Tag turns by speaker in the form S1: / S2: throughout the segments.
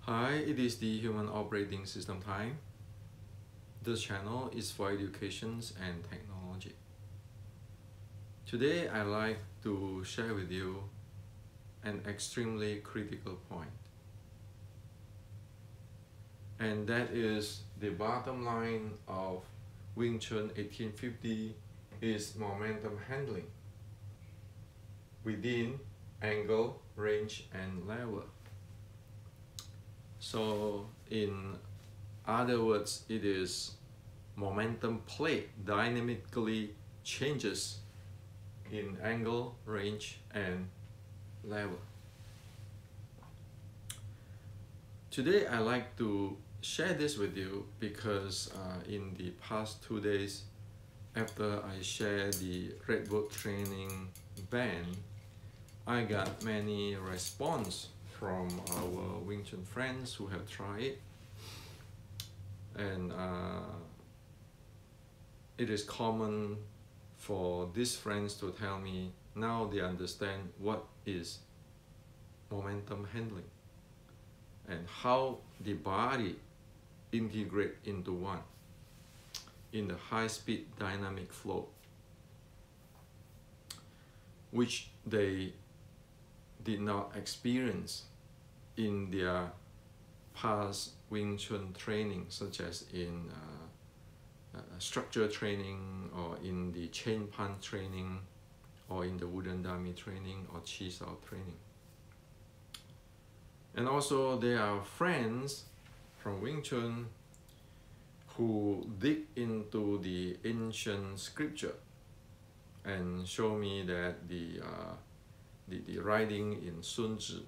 S1: Hi, it is the Human Operating System time. This channel is for educations and technology. Today, I'd like to share with you an extremely critical point. And that is the bottom line of Wing Chun 1850 is momentum handling within angle, range, and level. So in other words, it is momentum play dynamically changes in angle, range, and level. Today I like to share this with you because in the past 2 days after I share the Red Boat training band, I got many response from our Wing Chun friends who have tried it, and it is common for these friends to tell me now they understand what is momentum handling and how the body integrate into one in the high-speed dynamic flow, which they did not experience in their past Wing Chun training, such as in structure training, or in the chain punch training, or in the wooden dummy training, or chi sao training. And also there are friends from Wing Chun who dig into the ancient scripture and show me that the writing in Sun Tzu,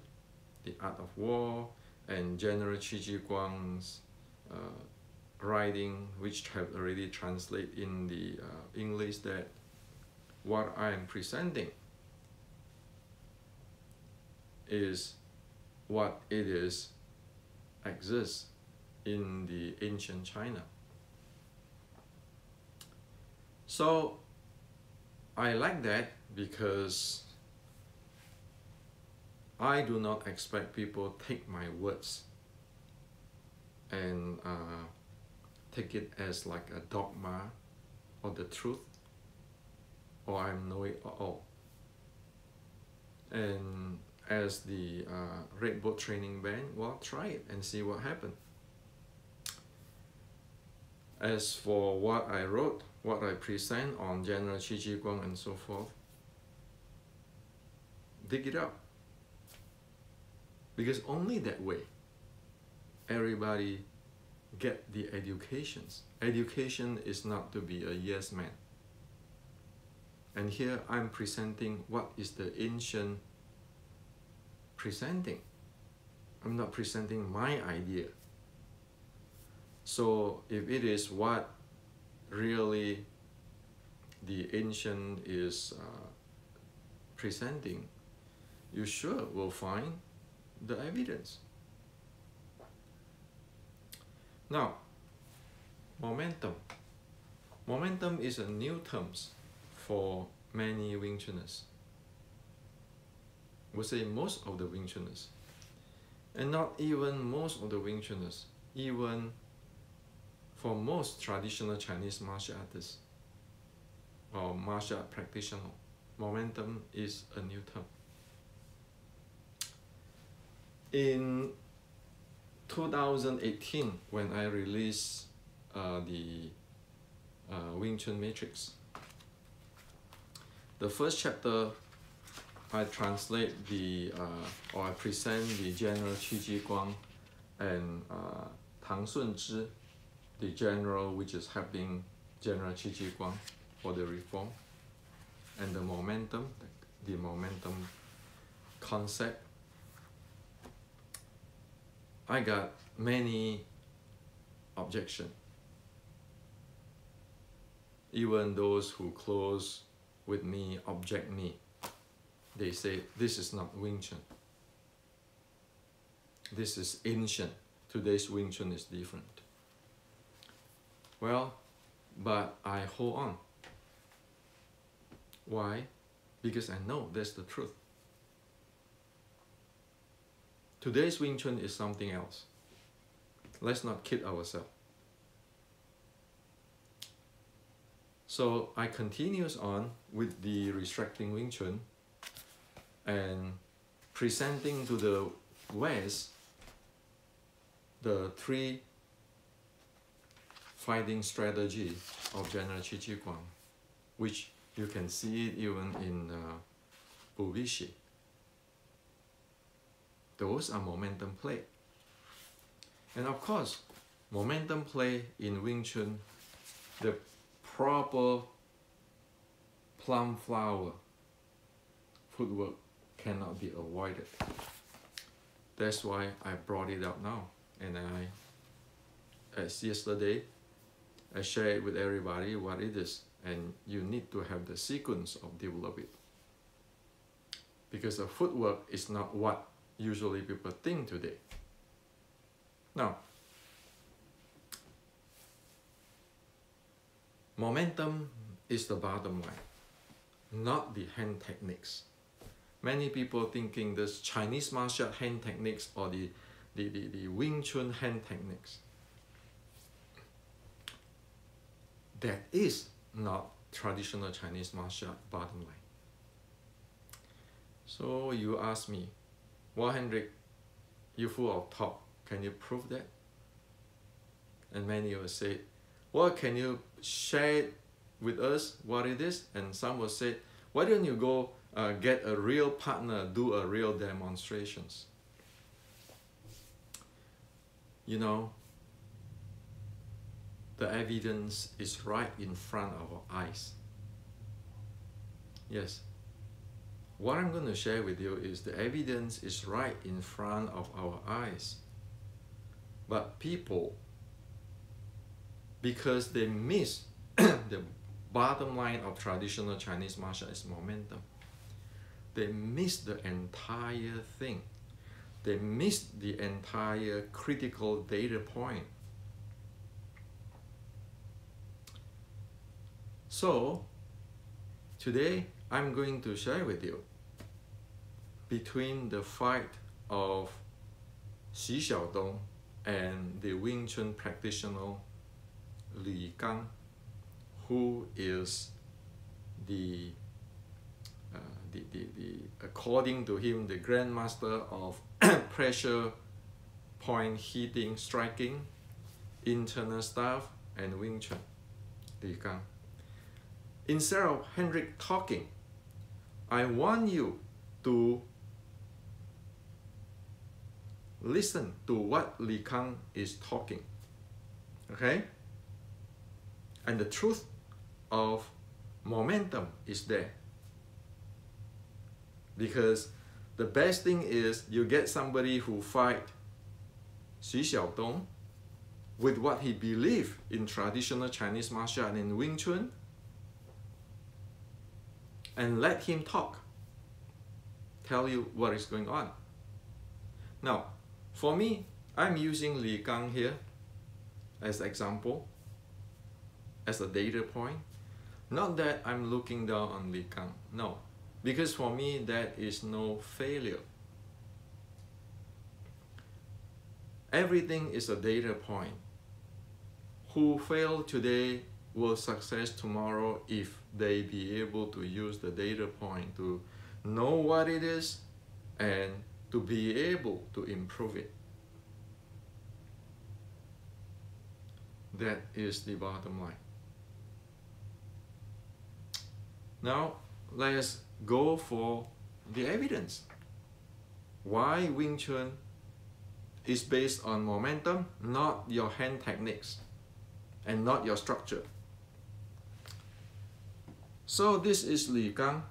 S1: The Art of War, and General Qi Ji Guang's writing, which have already translated in the English, that what I am presenting is what it is exists in the ancient China. So I like that because I do not expect people take my words and take it as like a dogma or the truth, or I know it all. And as the Red Boat training band, well, try it and see what happens. As for what I wrote, what I present on General Qi Ji Guang and so forth, dig it up. Because only that way everybody get the educations. Education is not to be a yes man. And here I'm presenting what is the ancient presenting. I'm not presenting my idea. So if it is what really the ancient is presenting, you sure will find the evidence. Now, momentum. Momentum is a new term for many Wing Chuners. We say most of the Wing Chuners. And not even most of the Wing Chuners, even for most traditional Chinese martial artists or martial art practitioners, momentum is a new term. In 2018, when I released the Wing Chun Matrix, the first chapter I translate or I present the General Qi Ji Guang and Tang Sun Zhi, the general which is helping General Qi Ji Guang for the reform, and the momentum concept. I got many objections. Even those who close with me object me. They say, this is not Wing Chun. This is ancient. Today's Wing Chun is different. Well, but I hold on. Why? Because I know that's the truth. today's Wing Chun is something else. Let's not kid ourselves. So I continues on with the restricting Wing Chun and presenting to the West the 3 fighting strategy of General Qi Ji Guang, which you can see it even in Bubishi. Those are momentum play. And of course, momentum play in Wing Chun, the proper plum flower footwork cannot be avoided. That's why I brought it up now. And as yesterday, I shared with everybody what it is. And you need to have the sequence of develop it. Because the footwork is not what usually people think today. Now, momentum is the bottom line, not the hand techniques. Many people thinking this Chinese martial hand techniques or the Wing Chun hand techniques. That is not traditional Chinese martial art bottom line. So you ask me, well, Hendrik, you full of talk, can you prove that? And many will say, well, can you share it with us what it is? And some will say, why don't you go get a real partner, do a real demonstrations? You know, the evidence is right in front of our eyes. Yes. What I'm going to share with you is the evidence is right in front of our eyes. But people, because they miss the bottom line of traditional Chinese martial is momentum, they miss the entire thing. They miss the entire critical data point. So, today I'm going to share with you between the fight of Xi Xiaodong and the Wing Chun practitioner Lui Gang, who is the according to him, the grandmaster of pressure point hitting, striking, internal staff, and Wing Chun, Lui Gang. Instead of Hendrik talking, I want you to listen to what Lui Gang is talking, okay? And the truth of momentum is there. Because the best thing is you get somebody who fight Xi Xiaodong with what he believes in traditional Chinese martial art and Wing Chun, and let him talk, tell you what is going on. Now, for me, I'm using Lui Gang here as example, as a data point. Not that I'm looking down on Lui Gang, no. Because for me, that is no failure. Everything is a data point. Who fail today will success tomorrow if they be able to use the data point to know what it is and to be able to improve it. That is the bottom line. Now, let's go for the evidence. Why Wing Chun is based on momentum, not your hand techniques and not your structure. So this is Lui Gang.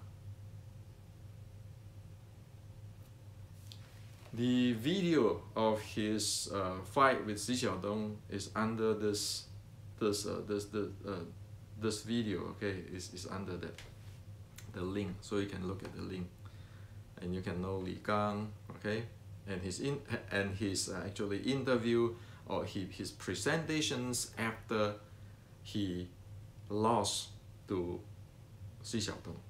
S1: The video of his fight with Xi Xiaodong is under this video. Okay, is under the link, so you can look at the link, and you can know Lui Gang. Okay, and his actually interview or his presentations after he lost to Xi Xiaodong.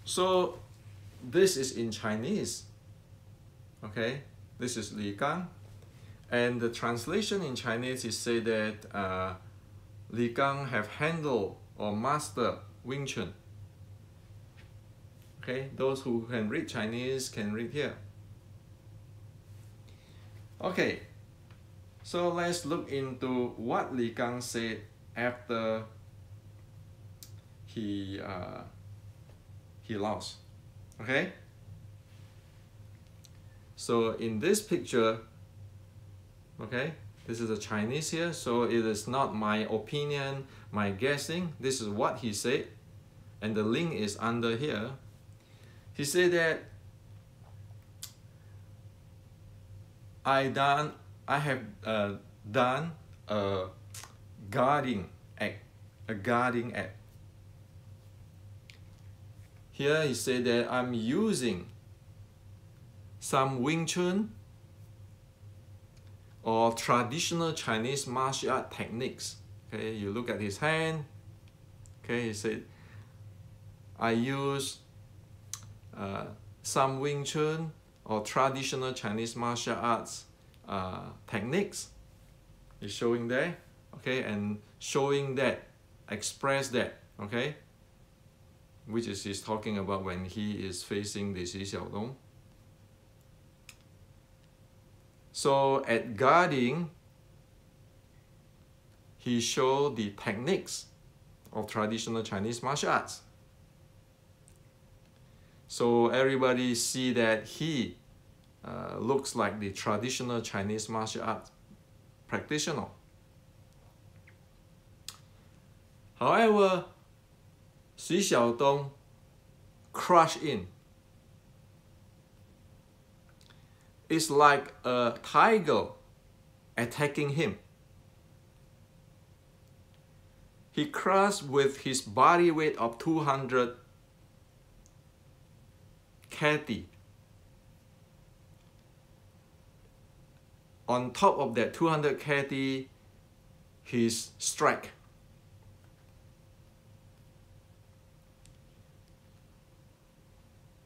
S1: So this is in Chinese. Okay, this is Lui Gan. And the translation in Chinese is say that Lui Gang have handled or mastered Wing Chun. Okay, those who can read Chinese can read here. Okay, so let's look into what Lui Gang said after he lost. Okay, so in this picture, okay, this is a Chinese here, so it is not my opinion, my guessing. This is what he said, and the link is under here. He said that I have done a guarding act, Here he said that I'm using some Wing Chun or traditional Chinese martial art techniques. Okay, you look at his hand. Okay, he said, I use some Wing Chun or traditional Chinese martial arts techniques. He's showing there, okay, and showing that, express that, okay, which is he's talking about when he is facing the Xi Xiaodong. So at guarding, he showed the techniques of traditional Chinese martial arts. So everybody see that he looks like the traditional Chinese martial arts practitioner. However, Xi Xiaodong crushed in. It's like a tiger attacking him. He crushed with his body weight of 200 kg. On top of that 200 kg, his strike.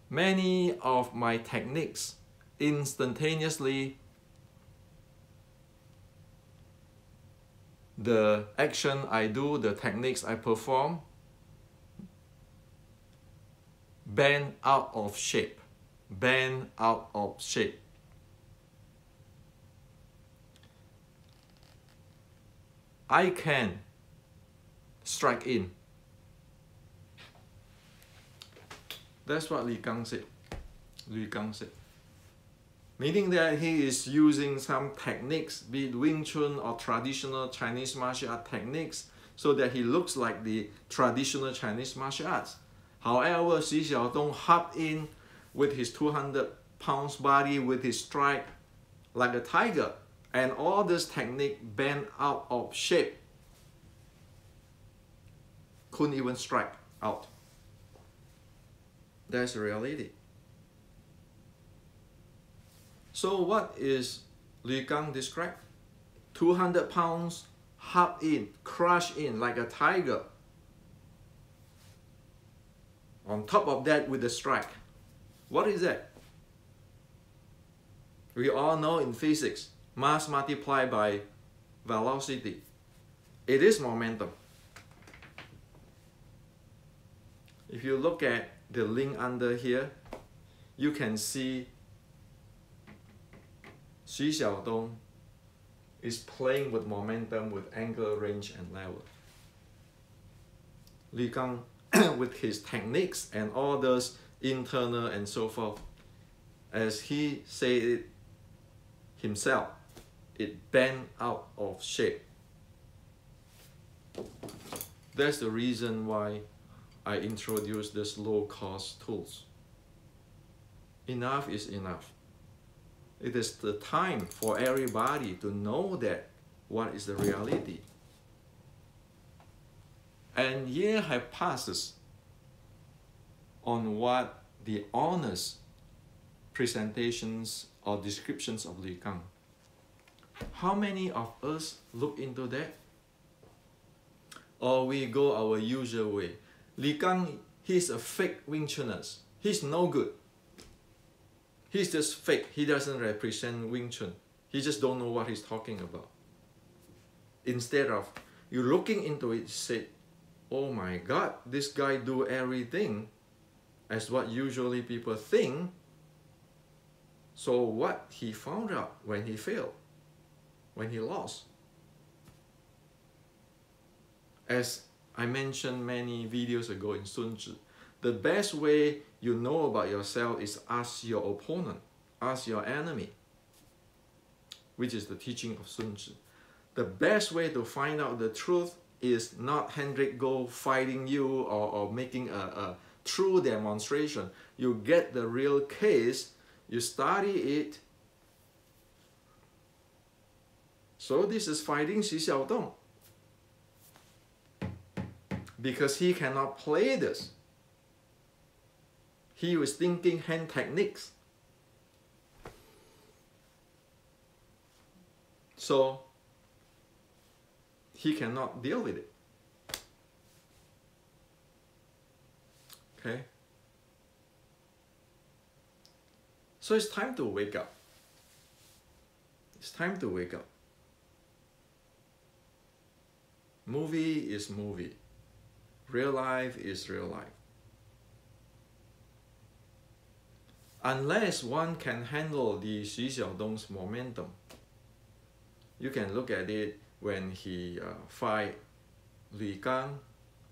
S1: Many of my techniques instantaneously, the action I do, the techniques I perform, bend out of shape, bend out of shape. I can strike in. That's what Lui Gang said. Lui Gang said. Meaning that he is using some techniques, be it Wing Chun or traditional Chinese martial art techniques, so that he looks like the traditional Chinese martial arts. However, Xi Xiaodong hopped in with his 200 pounds body, with his strike like a tiger, and all this technique bent out of shape. Couldn't even strike out. That's the reality. So what is Lui Gang described? 200 pounds, hop in, crush in like a tiger. On top of that with the strike. What is that? We all know in physics, mass multiplied by velocity. It is momentum. If you look at the link under here, you can see Xi Xiaodong is playing with momentum, with angle, range, and level. Lui Gang, with his techniques and all those internal and so forth, as he said it himself, it bent out of shape. That's the reason why I introduced this low-cost tools. Enough is enough. It is the time for everybody to know that what is the reality. And years have passed on what the honest presentations or descriptions of Lui Gang. How many of us look into that? Or we go our usual way? Lui Gang, he's a fake Wing Chunner. He's no good. He's just fake. He doesn't represent Wing Chun. He just don't know what he's talking about. Instead of you looking into it, say, oh my God, this guy do everything as what usually people think. So what he found out when he failed, when he lost. As I mentioned many videos ago in Sun Tzu, the best way you know about yourself is ask your opponent, ask your enemy, which is the teaching of Sun Tzu. The best way to find out the truth is not Hendrik go fighting you or making a true demonstration. You get the real case, you study it. So this is fighting Xu Xiaodong. Because he cannot play this. He was thinking hand techniques. So he cannot deal with it. Okay? So it's time to wake up. It's time to wake up. Movie is movie. Real life is real life. Unless one can handle the Xu Xiaodong's momentum, you can look at it when he fight Lui Gang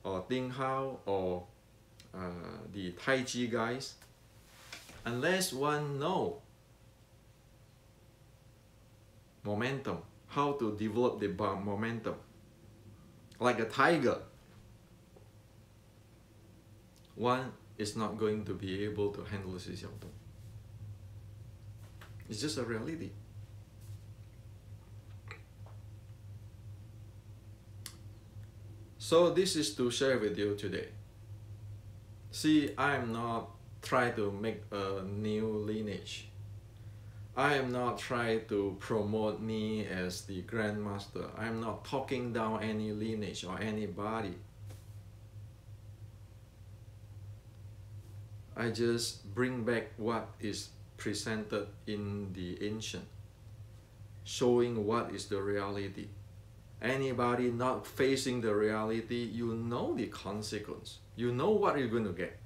S1: or Ding Hao or the Tai Chi guys. Unless one know momentum, how to develop the momentum, like a tiger, one is not going to be able to handle Xu Xiaodong. It's just a reality. So this is to share with you today. See, I am not trying to make a new lineage. I am not trying to promote me as the grandmaster. I am not talking down any lineage or anybody. I just bring back what is presented in the ancient, showing what is the reality. Anybody not facing the reality, you know the consequence. You know what you're going to get.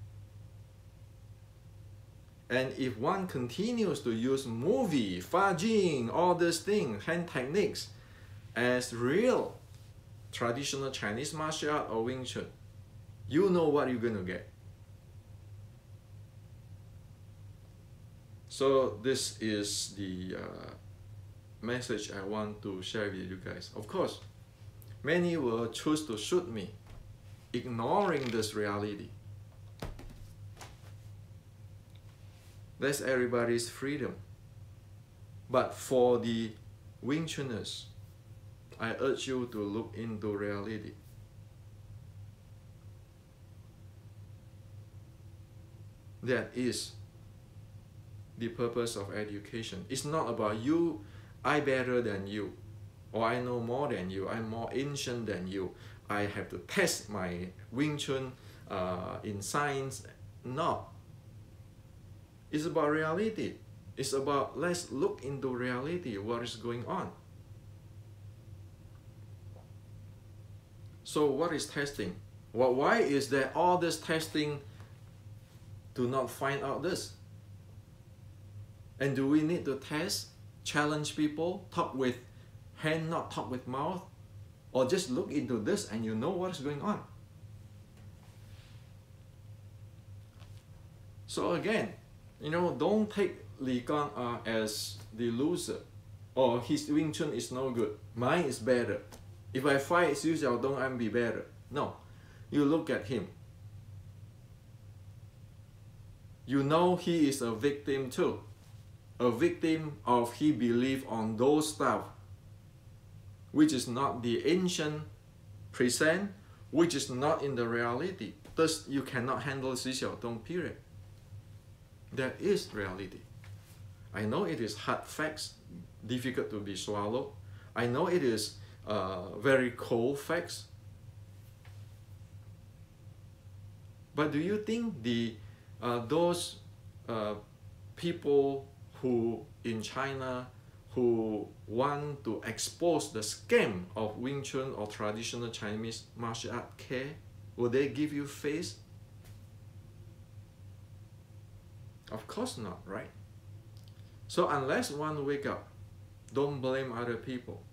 S1: And if one continues to use movie, Fa Jing, all these things, hand techniques, as real traditional Chinese martial art or Wing Chun, you know what you're going to get. So this is the message I want to share with you guys. Of course, many will choose to shoot me, ignoring this reality. That's everybody's freedom. But for the Wing Chuners, I urge you to look into reality. That is the purpose of education. It's not about you, I better than you, or I know more than you, I'm more ancient than you, I have to test my Wing Chun in science. No. It's about reality. It's about let's look into reality, what is going on. So what is testing? Well, why is there all this testing to not find out this? And do we need to test, challenge people, talk with hand, not talk with mouth? Or just look into this and you know what is going on? So again, you know, don't take Lui Gan as the loser. Or his Wing Chun is no good. Mine is better. If I fight Xu Xiaodong, I'll be better. No. You look at him. You know he is a victim too. A victim of he believe on those stuff, which is not the ancient present, which is not in the reality. Thus, you cannot handle Xu Xiaodong, period. That is reality. I know it is hard facts, difficult to be swallowed. I know it is very cold facts. But do you think the those people who in China who want to expose the scam of Wing Chun or traditional Chinese martial art care? Will they give you face? Of course not, right? So unless one wake up, don't blame other people.